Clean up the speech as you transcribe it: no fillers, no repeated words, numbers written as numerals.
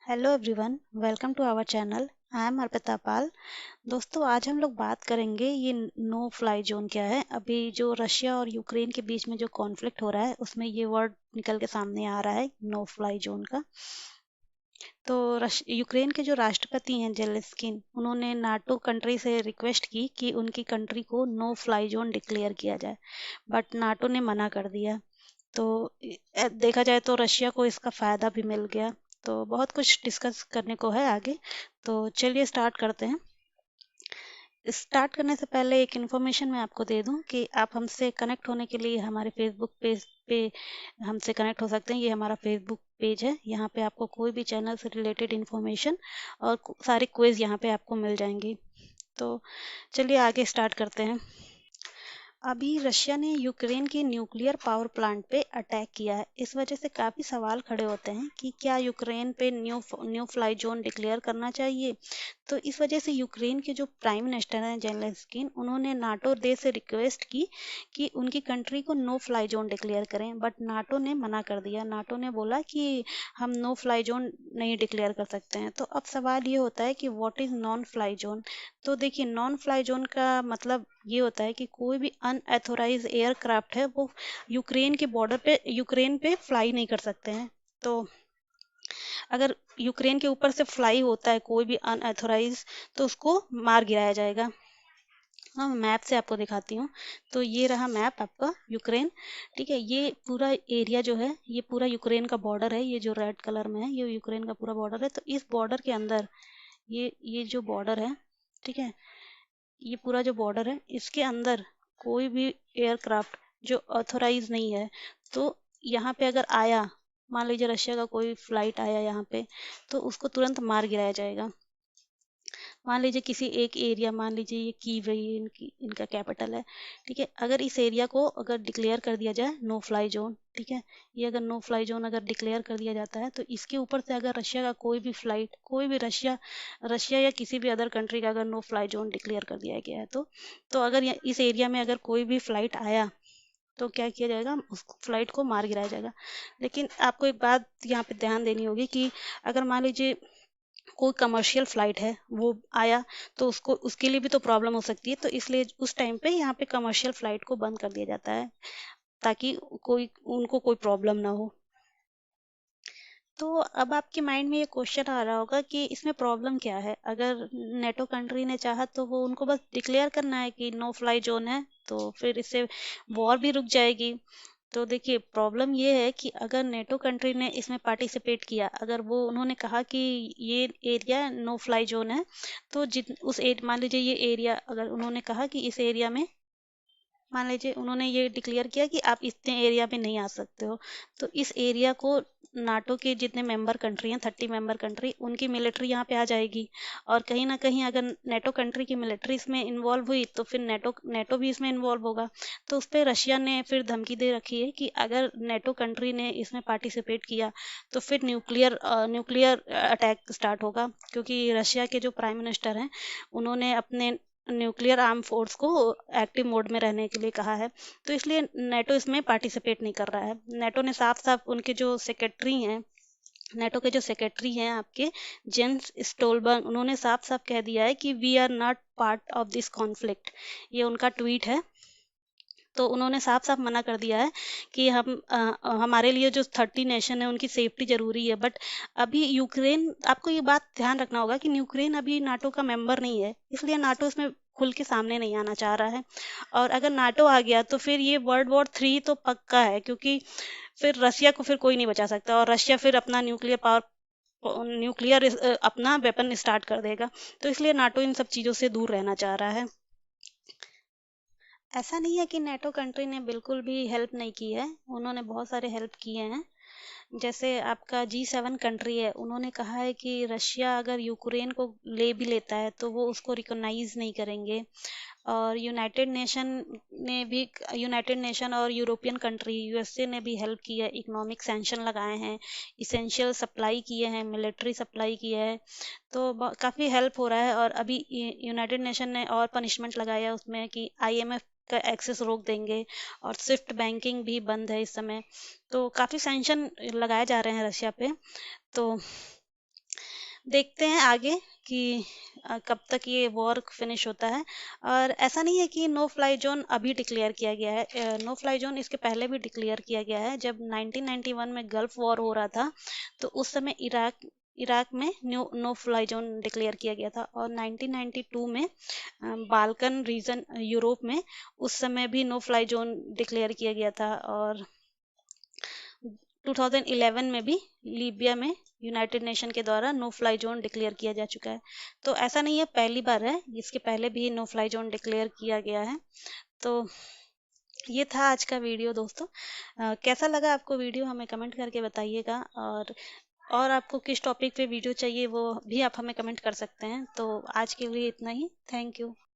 Hello everyone, welcome to our channel. I am Arpita Pal. दोस्तों, आज हम लोग बात करेंगे ये नो फ्लाई जोन क्या है। अभी जो रशिया और यूक्रेन के बीच में जो कॉन्फ्लिक्ट हो रहा है उसमें ये वर्ड निकल के सामने आ रहा है, नो फ्लाई जोन का। तो यूक्रेन के जो राष्ट्रपति हैं जेलेंस्किन, उन्होंने नाटो कंट्री से रिक्वेस्ट की कि उनकी कंट्री को नो फ्लाई जोन डिक्लेयर किया जाए, बट नाटो ने मना कर दिया। तो देखा जाए तो रशिया को इसका फ़ायदा भी मिल गया। तो बहुत कुछ डिस्कस करने को है आगे, तो चलिए स्टार्ट करते हैं। स्टार्ट करने से पहले एक इन्फॉर्मेशन मैं आपको दे दूं कि आप हमसे कनेक्ट होने के लिए हमारे फेसबुक पेज पे हमसे कनेक्ट हो सकते हैं। ये हमारा फेसबुक पेज है, यहाँ पे आपको कोई भी चैनल से रिलेटेड इन्फॉर्मेशन और सारी क्विज यहाँ पे आपको मिल जाएंगी। तो चलिए आगे स्टार्ट करते हैं। अभी रशिया ने यूक्रेन के न्यूक्लियर पावर प्लांट पे अटैक किया है। इस वजह से काफ़ी सवाल खड़े होते हैं कि क्या यूक्रेन पे न्यू फ्लाई जोन डिक्लेयर करना चाहिए। तो इस वजह से यूक्रेन के जो प्राइम मिनिस्टर हैं जेलेंस्की, उन्होंने नाटो देश से रिक्वेस्ट की कि उनकी कंट्री को नो फ्लाई जोन डिक्लेयर करें, बट नाटो ने मना कर दिया। नाटो ने बोला कि हम नो फ्लाई जोन नहीं डिक्लेयर कर सकते हैं। तो अब सवाल ये होता है कि what is non fly zone. तो देखिए, नॉन फ्लाई जोन का मतलब ये होता है कि कोई भी अनऑथोराइज एयरक्राफ्ट है वो यूक्रेन पे फ्लाई नहीं कर सकते हैं। तो अगर यूक्रेन के ऊपर से फ्लाई होता है कोई भी अनऑथोराइज, तो उसको मार गिराया जाएगा। हाँ, मैं मैप से आपको दिखाती हूँ। तो ये रहा मैप आपका यूक्रेन। ठीक है, ये पूरा एरिया जो है ये पूरा यूक्रेन का बॉर्डर है। ये जो रेड कलर में है ये यूक्रेन का पूरा बॉर्डर है। तो इस बॉर्डर के अंदर ये जो बॉर्डर है, ठीक है, ये पूरा जो बॉर्डर है इसके अंदर कोई भी एयरक्राफ्ट जो ऑथोराइज नहीं है, तो यहाँ पे अगर आया, मान लीजिए रशिया का कोई फ्लाइट आया यहाँ पे, तो उसको तुरंत मार गिराया जाएगा। मान लीजिए किसी एक एरिया, मान लीजिए ये कीव है, ये इनका कैपिटल है। ठीक है, अगर इस एरिया को अगर डिक्लेयर कर दिया जाए नो फ्लाई जोन, ठीक है, ये अगर नो फ्लाई जोन अगर डिक्लेयर कर दिया जाता है, तो इसके ऊपर से अगर रशिया का कोई भी फ्लाइट, कोई भी रशिया रशिया या किसी भी अदर कंट्री का अगर नो फ्लाई जोन डिक्लेयर कर दिया गया है, तो अगर इस एरिया में अगर कोई भी फ्लाइट आया, तो क्या किया जाएगा, उस फ्लाइट को मार गिराया जाएगा। लेकिन आपको एक बात यहाँ पे ध्यान देनी होगी कि अगर मान लीजिए कोई कमर्शियल फ्लाइट है वो आया, तो उसको उसके लिए भी तो प्रॉब्लम हो सकती है। तो इसलिए उस टाइम पे यहाँ पे कमर्शियल फ्लाइट को बंद कर दिया जाता है, ताकि उनको कोई प्रॉब्लम ना हो। तो अब आपके माइंड में ये क्वेश्चन आ रहा होगा कि इसमें प्रॉब्लम क्या है। अगर नेटो कंट्री ने चाहा तो वो उनको बस डिक्लेयर करना है कि नो फ्लाई जोन है, तो फिर इससे वॉर भी रुक जाएगी। तो देखिए, प्रॉब्लम ये है कि अगर नेटो कंट्री ने इसमें पार्टिसिपेट किया, अगर वो उन्होंने कहा कि ये एरिया नो फ्लाई जोन है, तो जित उस मान लीजिए ये एरिया, अगर उन्होंने कहा कि इस एरिया में, मान लीजिए उन्होंने ये डिक्लेयर किया कि आप इतने एरिया में नहीं आ सकते हो, तो इस एरिया को नाटो के जितने मेंबर कंट्री हैं, 30 मेंबर कंट्री, उनकी मिलिट्री यहाँ पे आ जाएगी। और कहीं ना कहीं अगर नेटो कंट्री की मिलिट्री इसमें इन्वॉल्व हुई, तो फिर नेटो नेटो भी इसमें इन्वॉल्व होगा। तो उस पर रशिया ने फिर धमकी दे रखी है कि अगर नेटो कंट्री ने इसमें पार्टिसिपेट किया, तो फिर न्यूक्लियर अटैक स्टार्ट होगा। क्योंकि रशिया के जो प्राइम मिनिस्टर हैं, उन्होंने अपने न्यूक्लियर आर्म फोर्स को एक्टिव मोड में रहने के लिए कहा है। तो इसलिए नेटो इसमें पार्टिसिपेट नहीं कर रहा है। नेटो ने साफ साफ उनके जो सेक्रेटरी हैं, नेटो के जो सेक्रेटरी हैं आपके, जेंस स्टोलबर्ग, उन्होंने साफ साफ कह दिया है कि we are not part of this conflict. ये उनका ट्वीट है। तो उन्होंने साफ साफ मना कर दिया है कि हमारे लिए जो 30 नेशन है उनकी सेफ्टी जरूरी है। बट अभी यूक्रेन, आपको ये बात ध्यान रखना होगा कि यूक्रेन अभी नाटो का मेंबर नहीं है, इसलिए नाटो इसमें खुल के सामने नहीं आना चाह रहा है। और अगर नाटो आ गया तो फिर ये वर्ल्ड वॉर 3 तो पक्का है, क्योंकि फिर रशिया को फिर कोई नहीं बचा सकता, और रशिया फिर अपना अपना वेपन स्टार्ट कर देगा। तो इसलिए नाटो इन सब चीज़ों से दूर रहना चाह रहा है। ऐसा नहीं है कि नेटो कंट्री ने बिल्कुल भी हेल्प नहीं की है, उन्होंने बहुत सारे हेल्प किए हैं। जैसे आपका G7 कंट्री है, उन्होंने कहा है कि रशिया अगर यूक्रेन को ले भी लेता है तो वो उसको रिकॉग्नाइज नहीं करेंगे। और यूनाइटेड नेशन और यूरोपियन कंट्री यूएसए ने भी हेल्प की है, इकोनॉमिक सैंक्शन लगाए हैं, इसेंशियल सप्लाई किए हैं, मिलिट्री सप्लाई किया है। तो काफ़ी हेल्प हो रहा है। और अभी यूनाइटेड नेशन ने और पनिशमेंट लगाया उसमें कि आईएमएफ का एक्सेस रोक देंगे, और स्विफ्ट बैंकिंग भी बंद है इस समय। तो काफ़ी सैंक्शन लगाए जा रहे हैं रशिया पे। तो देखते हैं आगे कि कब तक ये वॉर फिनिश होता है। और ऐसा नहीं है कि नो फ्लाई जोन अभी डिक्लेयर किया गया है, नो फ्लाई जोन इसके पहले भी डिक्लेयर किया गया है। जब 1991 में गल्फ वॉर हो रहा था तो उस समय इराक इराक में नो फ्लाई जोन डिक्लेयर किया गया था। और 1992 में बाल्कन रीजन यूरोप में उस समय भी नो फ्लाई जोन डिक्लेयर किया गया था। और 2011 में भी लीबिया में यूनाइटेड नेशन के द्वारा नो फ्लाई जोन डिक्लेयर किया जा चुका है। तो ऐसा नहीं है पहली बार है, इसके पहले भी नो फ्लाई जोन डिक्लेयर किया गया है। तो ये था आज का वीडियो दोस्तों। कैसा लगा आपको वीडियो हमें कमेंट करके बताइएगा। और आपको किस टॉपिक पे वीडियो चाहिए वो भी आप हमें कमेंट कर सकते हैं। तो आज के लिए इतना ही। Thank you.